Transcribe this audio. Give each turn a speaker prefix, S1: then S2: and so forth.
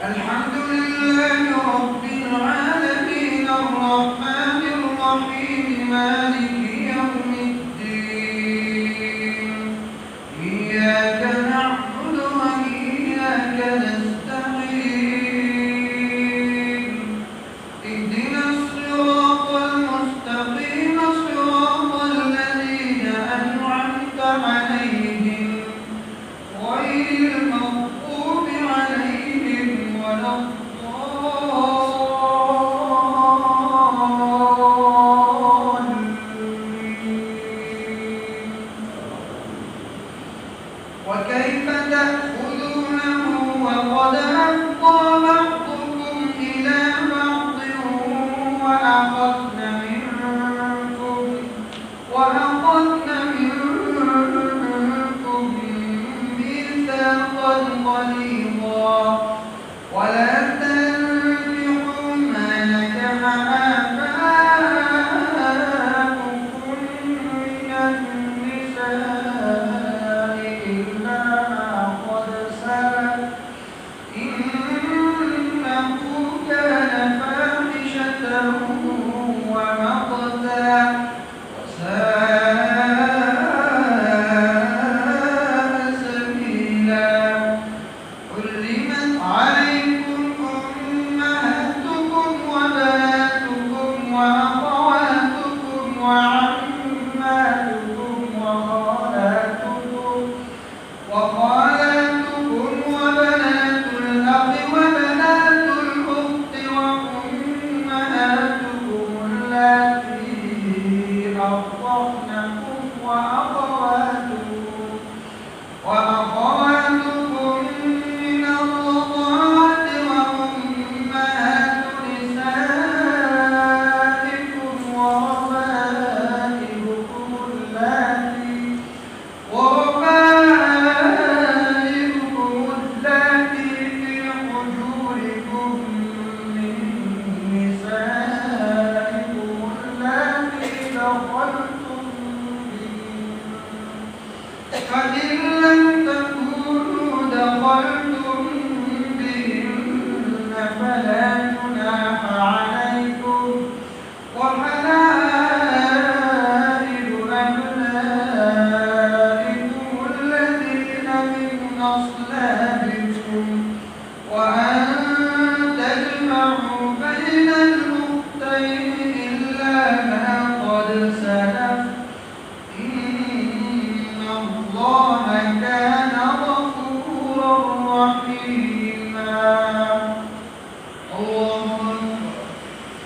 S1: الحمد لله رب العالمين الرحمن الرحيم مالك يوم الدين إياك نعبد وإياك نستعين اهدنا الصراط المستقيم صراط الذين أنعمت عليهم غير المغضوب عليهم ولا الضالين. وكيف تأخذونه وقد أفضى بعضكم إلى بعض وأخذن منكم ميثاقا غليظا ولا تنكحوا ما نكح آباؤكم من النساء إلا ما قد سلف إنه كان فاحشة ومقتا وساء سبيلا. حرمت عليكم